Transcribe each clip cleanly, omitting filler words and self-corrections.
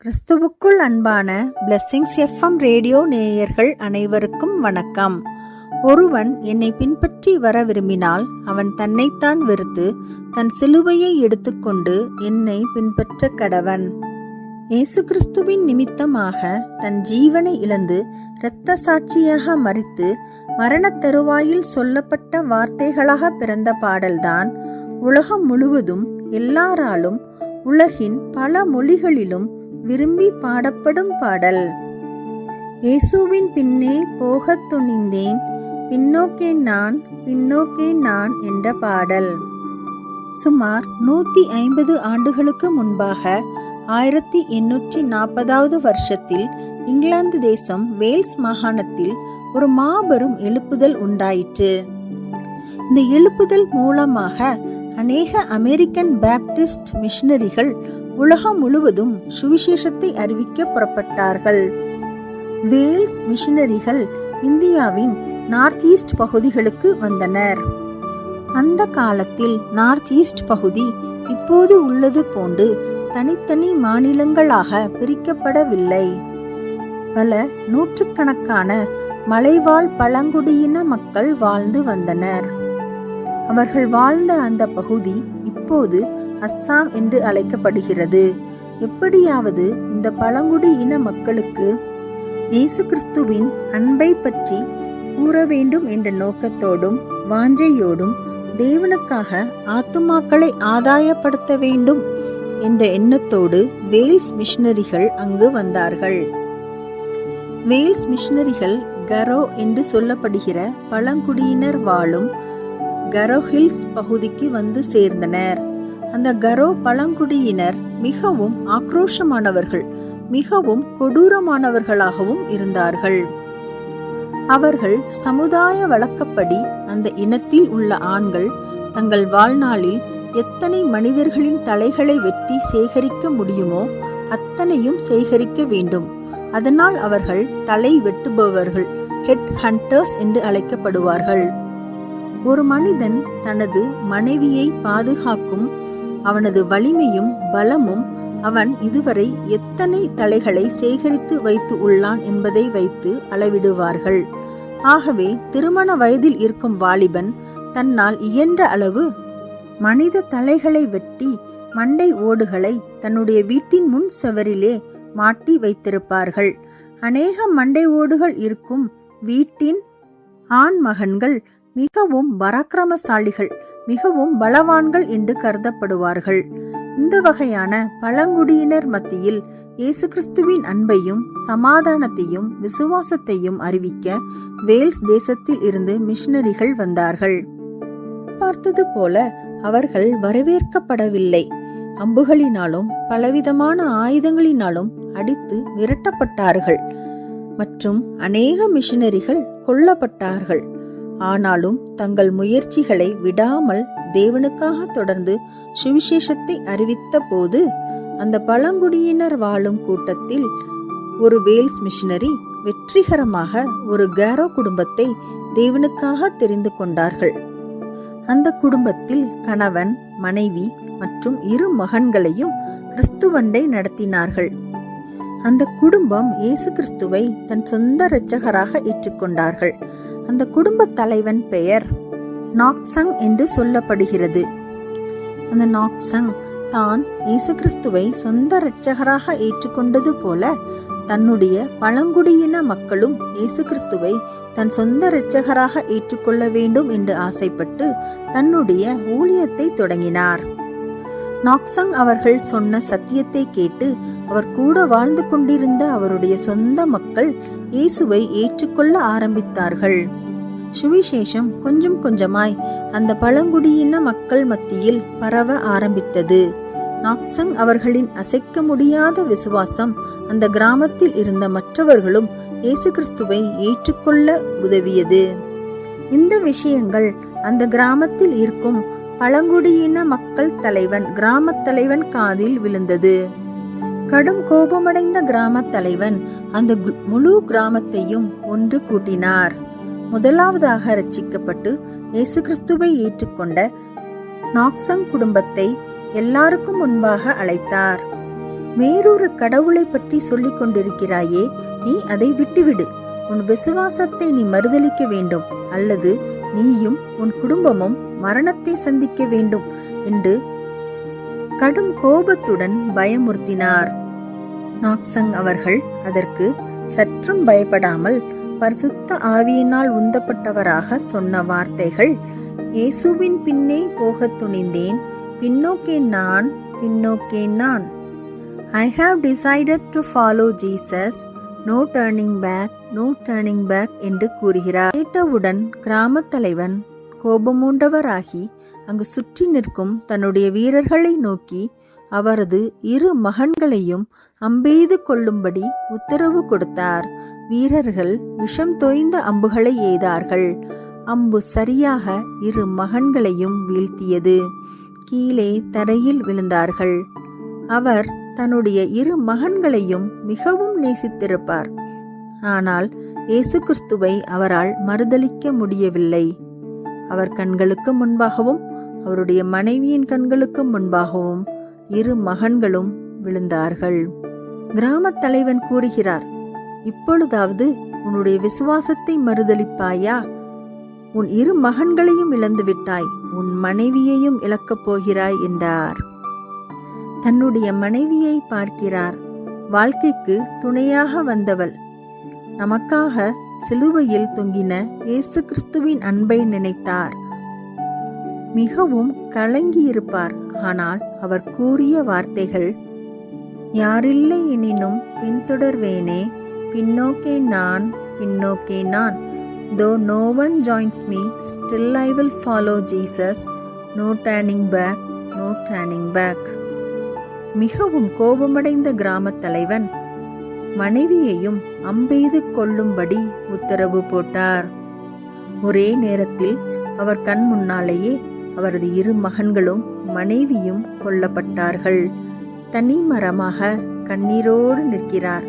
கிறிஸ்துவுக்குள் அன்பான blessings FM radio நேயர்கள் அனைவருக்கும் வணக்கம். ஒருவன் என்னை பின்பற்றி வர விரும்பினால் அவன் தன்னைத்தான் வெறுத்து தன் சிலுவையை எடுத்துக்கொண்டு என்னை பின்பற்ற கடவன். இயேசு கிறிஸ்துவின் நிமித்தமாக தன் ஜீவனை இழந்து இரத்த சாட்சியாக மரித்து மரணத் தருவாயில் சொல்லப்பட்ட வார்த்தைகளாக பிறந்த பாடல்தான் உலகம் முழுவதும் எல்லாராலும் உலகின் பல மொழிகளிலும் விரும்பி பாடப்படும் பாடல். இயேசுவின் பின்னே போகத் துணிந்தேன், பின்னோக்கே நான் என்ற பாடல். சுமார் 150 ஆண்டுகளுக்கு முன்பாக 1840வது வருஷத்தில் இங்கிலாந்து தேசம் வேல்ஸ் மாகாணத்தில் ஒரு மாபெரும் எழுப்புதல் உண்டாயிற்று. இந்த எழுப்புதல் மூலமாக அநேக அமெரிக்கன் பேப்டிஸ்ட் மிஷனரிகள் உலகம் முழுவதும் சுவிசேஷத்தை அறிவிக்க புறப்பட்டார்கள். வேல்ஸ் மிஷனரிகள் இந்தியாவின் நார்த் ஈஸ்ட் பகுதிகளுக்கு வந்தனர். அந்த காலத்தில் நார்த் ஈஸ்ட் பகுதி இப்போது உள்ளது போன்று தனித்தனி மாநிலங்களாக பிரிக்கப்படவில்லை. பல நூற்றுக்கணக்கான மலைவாழ் பழங்குடியின மக்கள் வாழ்ந்து வந்தனர். அவர்கள் வாழ்ந்த அந்த பகுதி இப்போது அஸ்ஸாம் என்று அழைக்கப்படுகிறது. எப்படியாவது இந்த பழங்குடி இன மக்களுக்கு இயேசு கிறிஸ்துவின் அன்பை பற்றி கூற வேண்டும் என்ற நோக்கத்தோடும் வாஞ்சையோடும் தேவனுக்காக ஆத்துமாக்களை ஆதாயப்படுத்த வேண்டும் என்ற எண்ணத்தோடு வேல்ஸ் மிஷனரிகள் அங்கு வந்தார்கள். வேல்ஸ் மிஷனரிகள் கரோ என்று சொல்லப்படுகிற பழங்குடியினர் வாழும் கரோ ஹில்ஸ் பகுதிக்கு வந்து சேர்ந்தனர். அந்த கரோ பழங்குடியினர் மிகவும் ஆக்ரோஷமானவர்கள், மிகவும் கொடூரமானவர்களாகவும் இருந்தார்கள். அவர்கள் சமுதாய வழக்கப்படி அந்த இனத்தில் உள்ள ஆண்கள் தங்கள் வாழ்நாளில் எத்தனை மனிதர்களின் தலைகளை வெட்டி சேகரிக்க முடியுமோ அத்தனையும் சேகரிக்க வேண்டும். அதனால் அவர்கள் தலை வெட்டுபவர்கள், ஹெட் ஹண்டர்ஸ் என்று அழைக்கப்படுவார்கள். ஒரு மனிதன் தனது மனைவியை பாதுகாக்கும் அவனது வலிமையும் பலமும் அவன் இதுவரை எத்தனை தலைகளை சேகரித்து வைத்து உள்ளான் என்பதை வைத்து அளவிடுவார்கள். ஆகவே திருமண வயதில் இருக்கும் வாலிபன் தன்னால் இயன்ற அளவு மனித தலைகளை வெட்டி மண்டை ஓடுகளை தன்னுடைய வீட்டின் முன் செவரிலே மாட்டி வைத்திருப்பார்கள். அநேக மண்டை ஓடுகள் இருக்கும் வீட்டின் ஆண் மகன்கள் மிகவும் பராக்கிரமசாலிகள், மிகவும் பலவான்கள் என்று கருதப்படுவார்கள். இந்த வகையான பழங்குடியினர் மத்தியில் இயேசு கிறிஸ்துவின் அன்பையும் சமாதானத்தையும் விசுவாசத்தையும் அறிவிக்க வேல்ஸ் தேசத்தில் இருந்து மிஷனரிகள் வந்தார்கள். பார்த்தது போல அவர்கள் வரவேற்கப்படவில்லை. அம்புகளினாலும் பலவிதமான ஆயுதங்களினாலும் அடித்து விரட்டப்பட்டார்கள் மற்றும் அநேக மிஷனரிகள் கொல்லப்பட்டார்கள். ஆனாலும் தங்கள் முயற்சிகளை விடாமல் தேவனுக்காக தொடர்ந்து சுவிசேஷத்தை அறிவித்த போது அந்த பழங்குடியினர் வாழும் கூட்டத்தில் ஒரு வேல்ஸ் மிஷனரி வெற்றிகரமாக ஒரு கேரோ குடும்பத்தை தேவனுக்காக தெரிந்து கொண்டார்கள். அந்த குடும்பத்தில் கணவன், மனைவி மற்றும் 2 மகன்களையும் கிறிஸ்துவண்டை நடத்தினார்கள். அந்த குடும்பம் இயேசு கிறிஸ்துவை தன் சொந்த இரட்சகராக ஏற்றுக்கொண்டார்கள். அந்த குடும்ப தலைவன் பெயர் நாக்சங் என்று சொல்லப்படுகிறது. அந்த நாக்சங் தான் இயேசு கிறிஸ்துவை சொந்த இரட்சகராக ஏற்றுக்கொண்டது போல தன்னுடைய பழங்குடியின மக்களும் இயேசு கிறிஸ்துவை தன் சொந்த இரட்சகராக ஏற்றுக்கொள்ள வேண்டும் என்று ஆசைப்பட்டு தன்னுடைய ஊழியத்தை தொடங்கினார். நாக்சங் அவர்கள் சொன்ன சத்தியத்தை கேட்டு அவர் கூட வாழ்ந்து கொண்டிருந்த அவருடைய சொந்த மக்கள் இயேசுவை ஏற்றுக்கொள்ள ஆரம்பித்தார்கள். சுவிசேஷம் கொஞ்சம் கொஞ்சமாய் அந்த பழங்குடியின மக்கள் மத்தியில் பரவ ஆரம்பித்தது. நாக்சங் அவர்களின் அசைக்க முடியாத விசுவாசம் அந்த கிராமத்தில் இருந்த மற்றவர்களும் இயேசு கிறிஸ்துவை ஏற்றுக்கொள்ள உதவியது. இந்த விஷயங்கள் அந்த கிராமத்தில் இருக்கும் பழங்குடியின மக்கள் தலைவன், கிராமத் தலைவன் காதில் விழுந்தது. கடும் கோபமடைந்த கிராமத் தலைவன் அந்த முழு கிராமத்தையும் ஒன்று கூட்டினார். முதலாவதாக ரட்சிக்கப்பட்டு இயேசு கிறிஸ்துவை ஏற்றுக்கொண்ட நாக்சங் குடும்பத்தை எல்லாருக்கும் முன்பாக அழைத்தார். வேறொரு கடவுளை பற்றி சொல்லிக் கொண்டிருக்கிறாயே, நீ அதை விட்டுவிடு. உன் விசுவாசத்தை நீ மறுதலிக்க வேண்டும், அல்லது நீயும் உன் குடும்பமும் மரணத்தை சந்திக்க வேண்டும் என்று கடும் கோபத்துடன் பயமுறுத்தினார். நாக்சங் அவர்கள் அதற்கு சற்றும் பயப்படாமல் பரிசுத்த ஆவியினால் உந்தப்பட்டவராக சொன்ன வார்த்தைகள், இயேசுவின் பின்னே போகத் துணிந்தேன், பின்னோக்கே நான், பின்னோக்கே நான். I have decided to follow Jesus, no turning back, no turning back என்று கூறுகிறார். கேட்டவுடன் கிராமத் தலைவன் கோபமூண்டவராகி அங்கு சுற்றி நிற்கும் தன்னுடைய வீரர்களை நோக்கி அவரது 2 மகன்களையும் அம்பெய்து கொள்ளும்படி உத்தரவு கொடுத்தார். வீரர்கள் விஷம் தோய்ந்த அம்புகளை எய்தார்கள். அம்பு சரியாக 2 மகன்களையும் வீழ்த்தியது. கீழே தரையில் விழுந்தார்கள். அவர் தன்னுடைய 2 மகன்களையும் மிகவும் நேசித்திருப்பார். ஆனால் இயேசு கிறிஸ்துவை அவரால் மறுதலிக்க முடியவில்லை. அவர் கண்களுக்கு முன்பாகவும் அவருடைய மனைவியின் கண்களுக்கு முன்பாகவும் 2 மகன்களும் விழுந்தார்கள். கிராமத் தலைவன் கூறுகிறார், இப்பொழுதாவது உன்னுடைய விசுவாசத்தை மறுதலிப்பாயா? உன் 2 மகன்களையும் இழந்து விட்டாய், உன் மனைவியையும் இழக்கப் போகிறாய் என்றார். தன்னுடைய மனைவியை பார்க்கிறார். வாழ்க்கைக்கு துணையாக வந்தவள், நமக்காக சிலுவையில் தொங்கின இயேசு கிறிஸ்துவின் அன்பை நினைத்தார். மிகவும் கலங்கியிருப்பார். ஆனால் அவர் கூறிய வார்த்தைகள், யாரில்லை எனினும் பின்தொடர்வேனே, பின்னோக்கே நான், பின்னோக்கே நான். Though no one joins me, still I will follow Jesus. No turning back, no turning back. மிகவும் கோபமடைந்த கிராமத் தலைவன் மனைவியையும் அம்பெய்து கொள்ளும்படி உத்தரவு போட்டார். ஒரே நேரத்தில் அவர் கண் முன்னாலேயே அவரது 2 மகன்களும் மனைவியும் கொல்லப்பட்டார்கள். தனி மரமாக கண்ணீரோடு நிற்கிறார்.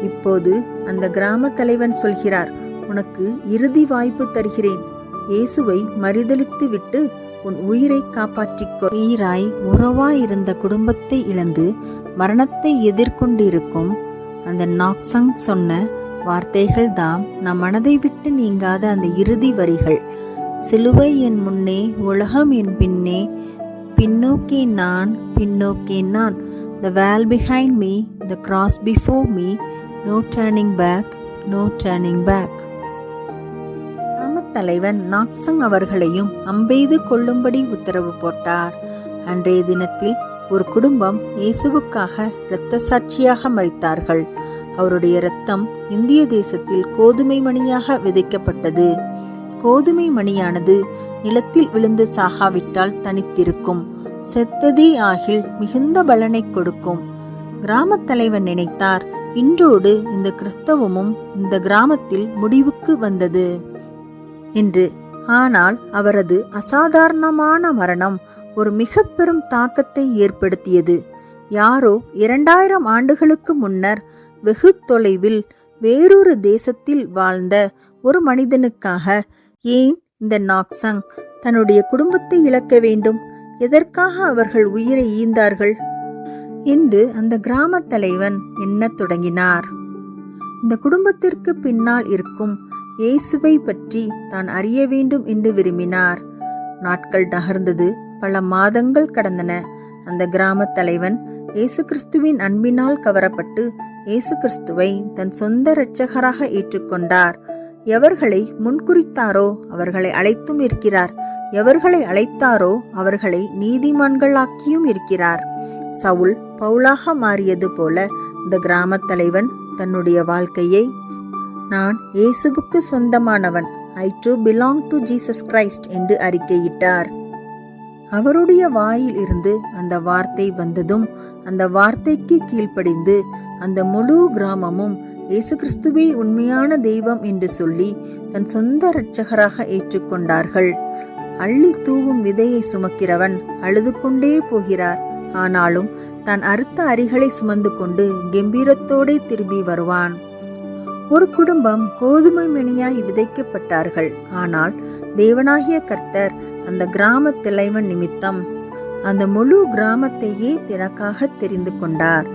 இப்போது அந்த கிராம தலைவன் சொல்கிறார், உனக்கு இறுதி வாய்ப்பு தருகிறேன். இயேசுவை மறுதலித்து விட்டு உன் உயிரை காப்பாற்றிக்கொள். உயிராய் உறவாயிருந்த குடும்பத்தை இழந்து மரணத்தை எதிர்கொண்டிருக்கும் அந்த நாக்சங் சொன்ன வார்த்தைகள் தாம் நம் மனதை விட்டு நீங்காத அந்த இறுதி வரிகள். சிலுவை என் முன்னே, உலகம் என் பின்னே, பின்னோக்கே நான், பின்னோக்கே நான். The wall behind me, the cross before me, no turning back, no turning back. கிராமத் தலைவன் நாக்சங் அவர்களையும் அம்பெய்து கொள்ளும்படி உத்தரவு போட்டார். அன்றைய தினத்தில் ஒரு குடும்பம் இயேசுவுக்காக இரத்த சாட்சியாக மரித்தார்கள். அவருடைய இரத்தம் இந்திய தேசத்தில் கோதுமை மணியாக விதைக்கப்பட்டது. கோதுமை மணியானது நிலத்தில் விழுந்து சாகாவிட்டால் தனித்திருக்கும், செத்ததே ஆகில் மிகுந்த பலனை கொடுக்கும். கிராமத் தலைவன் நினைத்தார், இன்றோடு இந்த கிறிஸ்தவமும் இந்த கிராமத்தில் முடிவுக்கு வந்தது என்று. ஆனால் அவரது அசாதாரணமான மரணம் ஒரு மிக பெரும் தாக்கத்தை ஏற்படுத்தியது. யாரோ 2000 ஆண்டுகளுக்கு முன்னர் வெகு தொலைவில் வேறொரு தேசத்தில் வாழ்ந்த ஒரு மனிதனுக்காக ஏன் இந்த நாக்சங் தன்னுடைய குடும்பத்தை இழக்க வேண்டும்? எதற்காக அவர்கள் உயிரை ஈந்தார்கள் என்று அந்த கிராமத் தலைவன் எண்ணத் தொடங்கினார். இந்த குடும்பத்திற்கு பின்னால் இருக்கும் இயேசுவை பற்றி தான் அறிய வேண்டும் என்று விரும்பினார். நாட்கள் நகர்ந்தது. பல மாதங்கள் கடந்தன. அந்த கிராமத் தலைவன் இயேசு கிறிஸ்துவின் அன்பினால் கவரப்பட்டு இயேசு கிறிஸ்துவை தன் சொந்த இரட்சகராக ஏற்றுக்கொண்டார். எவர்களை முன்குறித்தாரோ அவர்களை அழைத்தும் இருக்கிறார். எவர்களை அழைத்தாரோ அவர்களை நீதிமான்களாக்கியும் இருக்கிறார். சவுல் பவுலாக மாறியது போல இந்த கிராமத் தலைவன் தன்னுடைய வாழ்க்கையை, நான் இயேசுவுக்கு சொந்தமானவன், I too belong to Jesus Christ என்று அறிக்கையிட்டார். அவருடைய வாயில் இருந்து அந்த வார்த்தை வந்ததும் அந்த வார்த்தைக்கு கீழ்ப்படிந்து அந்த முழு கிராமமும் இயேசு கிறிஸ்துவே உண்மையான தெய்வம் என்று சொல்லி தன் சொந்த இரட்சகராக ஏற்றுக்கொண்டார்கள். அள்ளி தூவும் விதையை சுமக்கிறவன் அழுது கொண்டே போகிறார். ஆனாலும் தான் அறுத்த அரிகளை சுமந்து கொண்டு கம்பீரத்தோடே திரும்பி வருவான். ஒரு குடும்பம் கோதுமை மணியாய் விதைக்கப்பட்டார்கள். ஆனால் தேவனாகிய கர்த்தர் அந்த கிராம தலைவன் நிமித்தம் அந்த முழு கிராமத்தையே தனக்காக தெரிந்து கொண்டார்.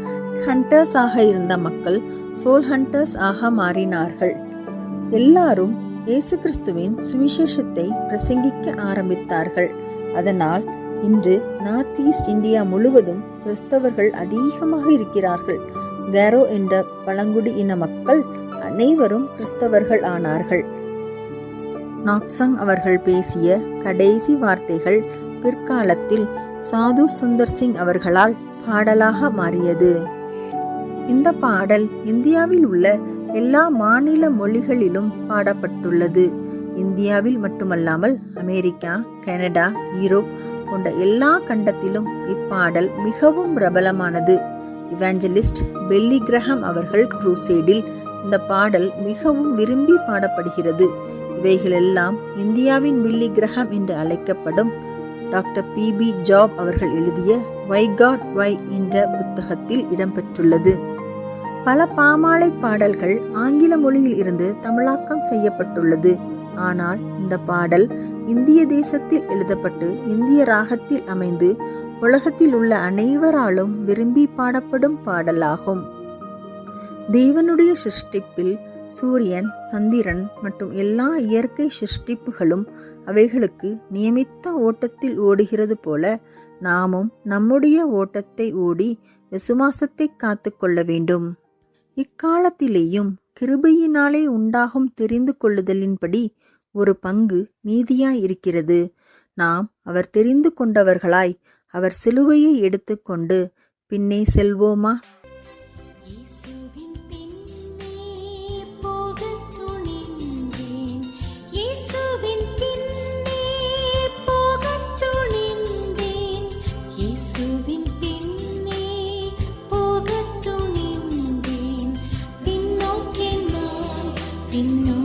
ஹண்டர்ஸ் ஆக இருந்த மக்கள் சோல் ஹண்டர்ஸ் ஆக மாறினார்கள். எல்லாரும் இயேசு கிறிஸ்துவின் சுவிசேஷத்தை பிரசங்கிக்க ஆரம்பித்தார்கள். அதனால் இன்று நார்த் ஈஸ்ட் இந்தியா முழுவதும் கிறிஸ்தவர்கள் அதிகமாக இருக்கிறார்கள். கேரோ என்ற பழங்குடி இன மக்கள் அனைவரும் கிறிஸ்தவர்கள் ஆனார்கள். நாக்சங் அவர்கள் பேசிய கடைசி வார்த்தைகள் பிற்காலத்தில் சாது சுந்தர் சிங் அவர்களால் பாடலாக மாறியது. இந்த பாடல் இந்தியாவில் உள்ள எல்லா மாநில மொழிகளிலும் பாடப்பட்டுள்ளது. இந்தியாவில் மட்டுமல்லாமல் அமெரிக்கா, கனடா, யூரோப் போன்ற எல்லா கண்டத்திலும் இப்பாடல் மிகவும் பிரபலமானது. இவாஞ்சலிஸ்ட் பெல்லி கிரஹாம் அவர்கள் குரூசேடில் இந்த பாடல் மிகவும் விரும்பி பாடப்படுகிறது. இவைகளெல்லாம் இந்தியாவின் பில்லி கிரஹாம் என்று அழைக்கப்படும் டாக்டர் PB ஜாப் அவர்கள் எழுதிய வை காட் வை என்ற புத்தகத்தில் இடம்பெற்றுள்ளது. பல பாமாலை பாடல்கள் ஆங்கில மொழியில் இருந்து தமிழாக்கம் செய்யப்பட்டுள்ளது. ஆனால் இந்த பாடல் இந்திய தேசத்தில் எழுதப்பட்டு இந்திய ராகத்தில் அமைந்து உலகத்தில் உள்ள அனைவராலும் விரும்பி பாடப்படும் பாடலாகும். தேவனுடைய சிருஷ்டிப்பில் சூரியன், சந்திரன் மற்றும் எல்லா இயற்கை சிருஷ்டிப்புகளும் அவைகளுக்கு நியமித்த ஓட்டத்தில் ஓடுகிறது போல நாமும் நம்முடைய ஓட்டத்தை ஓடி விசுவாசத்தை காத்து கொள்ள வேண்டும். இக்காலத்திலேயும் கிருபையினாலே உண்டாகும் தெரிந்து கொள்ளுதலின்படி ஒரு பங்கு மீதியாயிருக்கிறது. நாம் அவர் தெரிந்து கொண்டவர்களாய் அவர் சிலுவையை எடுத்துக்கொண்டு பின்னே செல்வோமா? பின்னோ